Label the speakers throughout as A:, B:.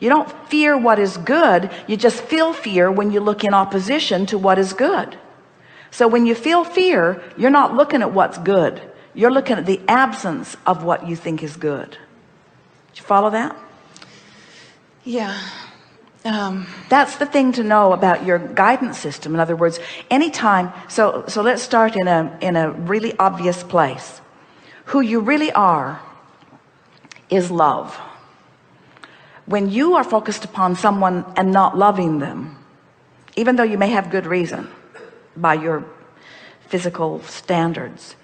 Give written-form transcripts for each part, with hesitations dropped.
A: You don't fear what is good. You just feel fear when you look in opposition to what is good. So when you feel fear, you're not looking at what's good. You're looking at the absence of what you think is good. Did you follow that?
B: Yeah.
A: That's the thing to know about your guidance system. In other words, anytime, so let's start in a really obvious place. Who you really are is love. When you are focused upon someone and not loving them, even though you may have good reason by your physical standards,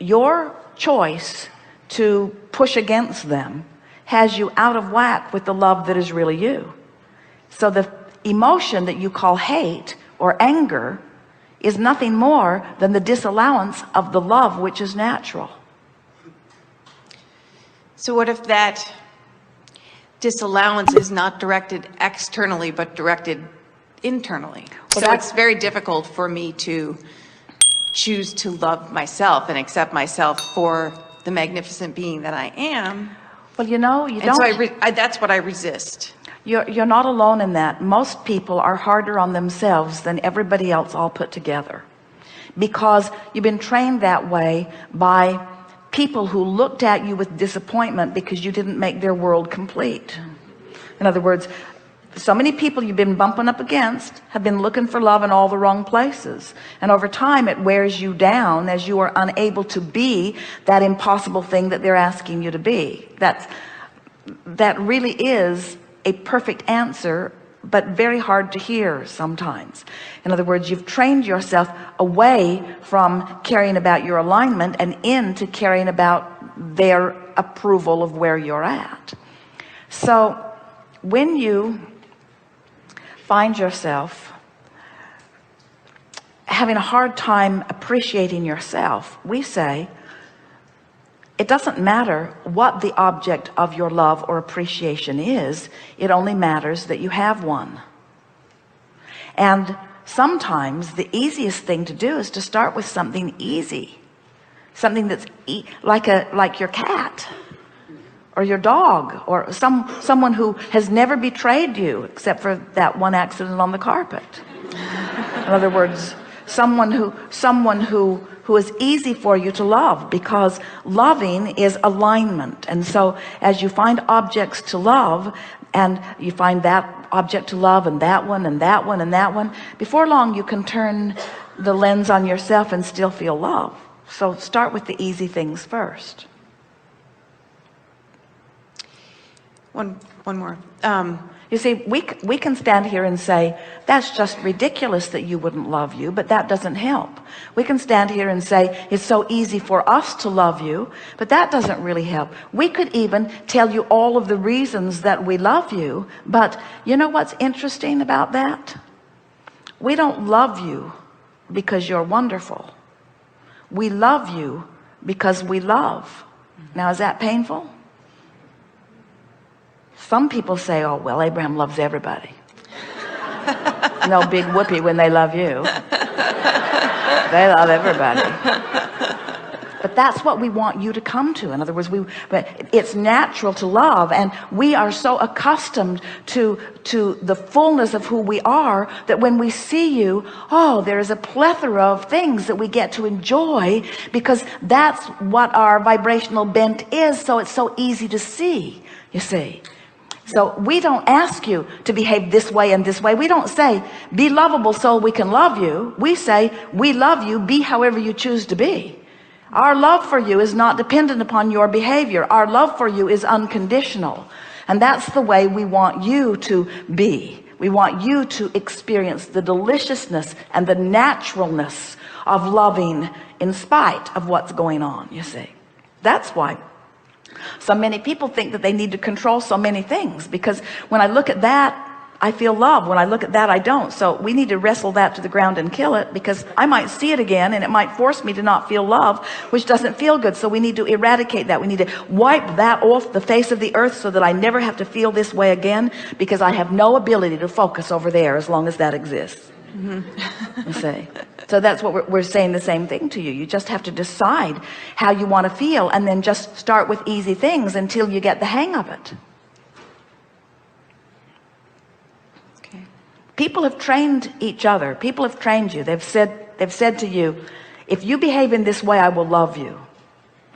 A: your choice to push against them has you out of whack with the love that is really you. So the emotion that you call hate or anger is nothing more than the disallowance of the love which is natural.
B: So what if that disallowance is not directed externally but directed internally?
A: Well,
B: so it's very difficult for me to choose to love myself and accept myself for the magnificent being that I am.
A: Well, you know, you
B: And
A: don't.
B: so that's what I resist.
A: You're not alone in that. Most people are harder on themselves than everybody else all put together, because you've been trained that way by people who looked at you with disappointment because you didn't make their world complete. In other words, so many people you've been bumping up against have been looking for love in all the wrong places, and over time it wears you down as you are unable to be that impossible thing that they're asking you to be. That really is a perfect answer, but very hard to hear sometimes. In other words, you've trained yourself away from caring about your alignment and into caring about their approval of where you're at. So when you find yourself having a hard time appreciating yourself, we say it doesn't matter what the object of your love or appreciation is. It only matters that you have one. And sometimes the easiest thing to do is to start with something easy, something that's like your cat or your dog, or someone who has never betrayed you except for that one accident on the carpet. In other words, someone who is easy for you to love, because loving is alignment. And so as you find objects to love, and you find that object to love, and that one and that one and that one, before long you can turn the lens on yourself and still feel love. So start with the easy things first.
B: One more.
A: You see, we can stand here and say, that's just ridiculous that you wouldn't love you, but that doesn't help. We can stand here and say, it's so easy for us to love you, but that doesn't really help. We could even tell you all of the reasons that we love you, but you know what's interesting about that? We don't love you because you're wonderful. We love you because we love. Now, is that painful? Some people say, oh, well, Abraham loves everybody. No big whoopee when they love you. They love everybody. But that's what we want you to come to. In other words, but it's natural to love, and we are so accustomed to the fullness of who we are that when we see you, oh, there is a plethora of things that we get to enjoy, because that's what our vibrational bent is. So it's so easy to see, you see. So we don't ask you to behave this way and this way. We don't say be lovable so we can love you. We say we love you, be however you choose to be. Our love for you is not dependent upon your behavior. Our love for you is unconditional, and that's the way we want you to be. We want you to experience the deliciousness and the naturalness of loving in spite of what's going on, you see. That's why so many people think that they need to control so many things, because when I look at that, I feel love. When I look at that, I don't. So we need to wrestle that to the ground and kill it, because I might see it again and it might force me to not feel love, which doesn't feel good. So we need to eradicate that. We need to wipe that off the face of the earth so that I never have to feel this way again, because I have no ability to focus over there as long as that exists. You see. So that's what we're saying, the same thing to you. You just have to decide how you want to feel, and then just start with easy things until you get the hang of it. People have trained each other. People have trained you. They've said to you, if you behave in this way, I will love you.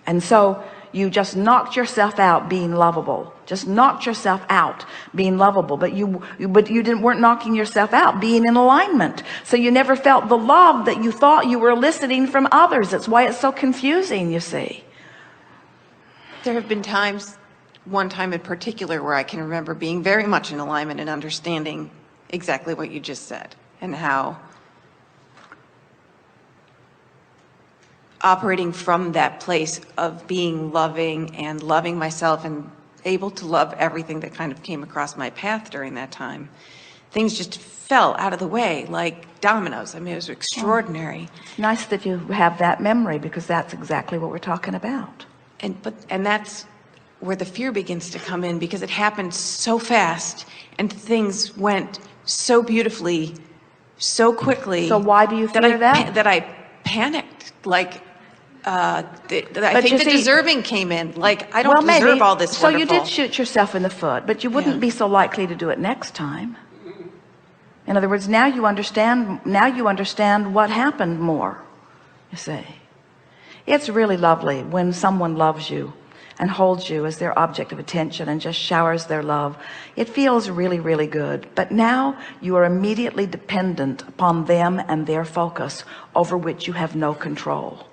A: And so you just knocked yourself out being lovable, just knocked yourself out being lovable, but you weren't knocking yourself out being in alignment. So you never felt the love that you thought you were eliciting from others. That's why it's so confusing, you see.
B: There have been times, one time in particular, where I can remember being very much in alignment and understanding exactly what you just said, and how operating from that place of being loving and loving myself and able to love everything that kind of came across my path during that time, things just fell out of the way like dominoes. I mean, it was extraordinary.
A: It's nice that you have that memory, because that's exactly what we're talking about.
B: And that's where the fear begins to come in, because it happened so fast and things went so beautifully, so quickly.
A: So why do you fear that?
B: That I panicked. Like, I think the deserving came in. Like, I don't deserve all this
A: So
B: wonderful.
A: you did shoot yourself in the foot, but you wouldn't be so likely to do it next time. In other words, now you understand what happened more, you see. It's really lovely when someone loves you and holds you as their object of attention and just showers their love. It feels really, really good. But now you are immediately dependent upon them and their focus, over which you have no control.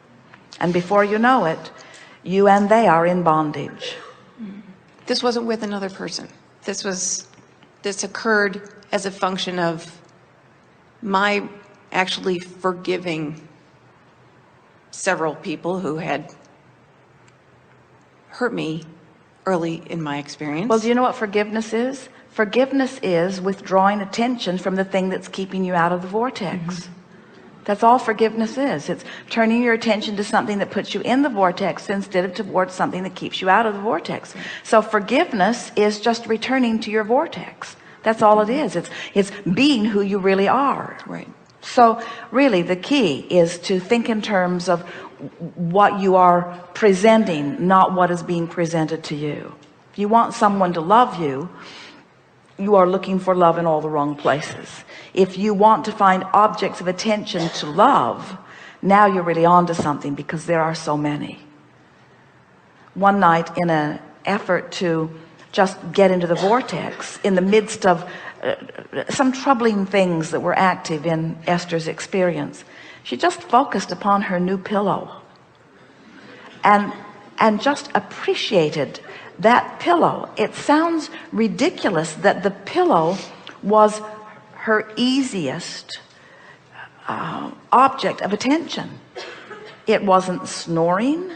A: And before you know it, you and they are in bondage.
B: This wasn't with another person. This occurred as a function of my actually forgiving several people who had hurt me early in my experience.
A: Well, do you know what forgiveness is? Forgiveness is withdrawing attention from the thing that's keeping you out of the vortex. That's all forgiveness is. It's turning your attention to something that puts you in the vortex instead of towards something that keeps you out of the vortex. So forgiveness is just returning to your vortex. That's all it is. It's being who you really are.
B: Right.
A: So really the key is to think in terms of what you are presenting, not what is being presented to you. If you want someone to love you, you are looking for love in all the wrong places. If you want to find objects of attention to love, now you're really onto something, because there are so many. One night, in an effort to just get into the vortex, in the midst of some troubling things that were active in Esther's experience, she just focused upon her new pillow and just appreciated that pillow. It sounds ridiculous that the pillow was her easiest object of attention. It wasn't snoring.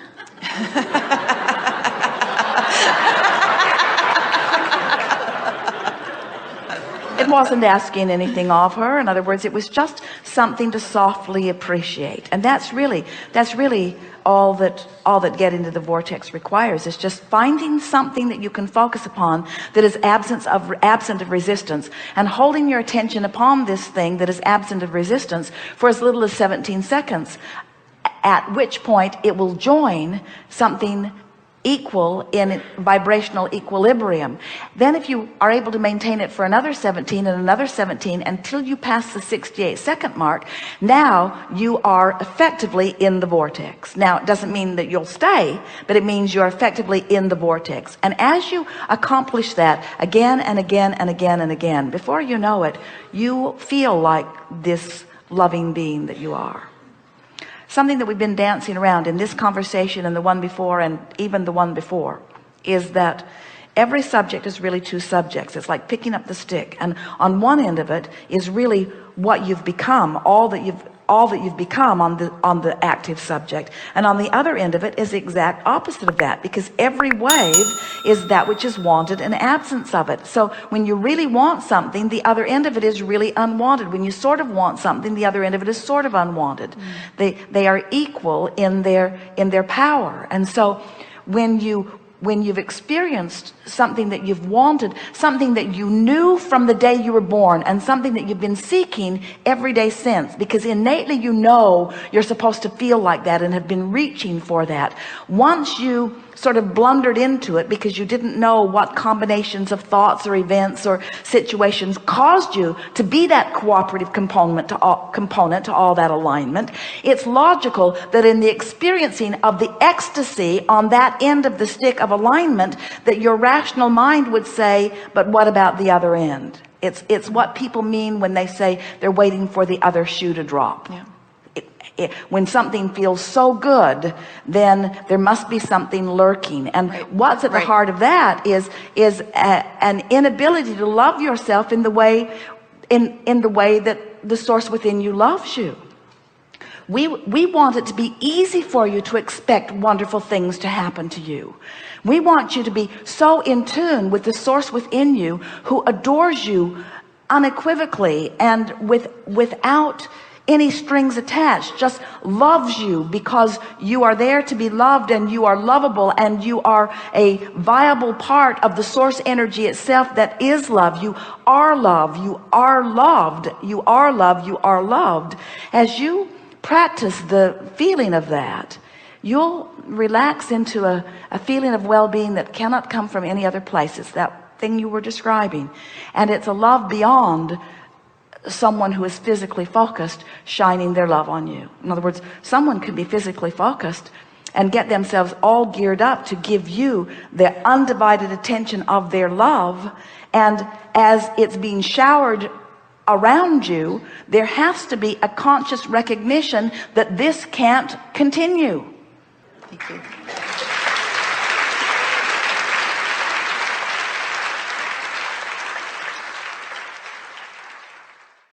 A: It wasn't asking anything of her. In other words, it was just something to softly appreciate. And that's really all that get into the vortex requires, is just finding something that you can focus upon that is absent of resistance, and holding your attention upon this thing that is absent of resistance for as little as 17 seconds, at which point it will join something equal in vibrational equilibrium. Then if you are able to maintain it for another 17 and another 17 until you pass the 68-second mark, now you are effectively in the vortex. Now, it doesn't mean that you'll stay, but it means you're effectively in the vortex. And as you accomplish that again and again and again and again, before you know it, you feel like this loving being that you are. Something that we've been dancing around in this conversation and the one before and even the one before is that every subject is really two subjects. It's like picking up the stick, and on one end of it is really what you've become, all that you've become on the active subject, and on the other end of it is the exact opposite of that, because every wave is that which is wanted and absence of it. So when you really want something, the other end of it is really unwanted. When you sort of want something, the other end of it is sort of unwanted. They are equal in their power. And so when you you've experienced something that you've wanted, something that you knew from the day you were born, and something that you've been seeking every day since, because innately you know you're supposed to feel like that and have been reaching for that. Once you sort of blundered into it because you didn't know what combinations of thoughts or events or situations caused you to be that cooperative component to all that alignment, it's logical that in the experiencing of the ecstasy on that end of the stick of alignment, that your rational mind would say, but what about the other end? It's what people mean when they say they're waiting for the other shoe to drop.
B: Yeah.
A: When something feels so good, then there must be something lurking, and what's at the heart of that is an inability to love yourself in the way that the source within you loves you. We want it to be easy for you to expect wonderful things to happen to you. We want you to be so in tune with the source within you, who adores you unequivocally and without any strings attached, just loves you because you are there to be loved, and you are lovable, and you are a viable part of the source energy itself that is love. You are love, you are loved, you are love, you are loved. As you practice the feeling of that, you'll relax into a feeling of well-being that cannot come from any other place. It's that thing you were describing, and it's a love beyond someone who is physically focused shining their love on you. In other words, someone could be physically focused and get themselves all geared up to give you the undivided attention of their love, and as it's being showered around you, there has to be a conscious recognition that this can't continue.
B: Thank you.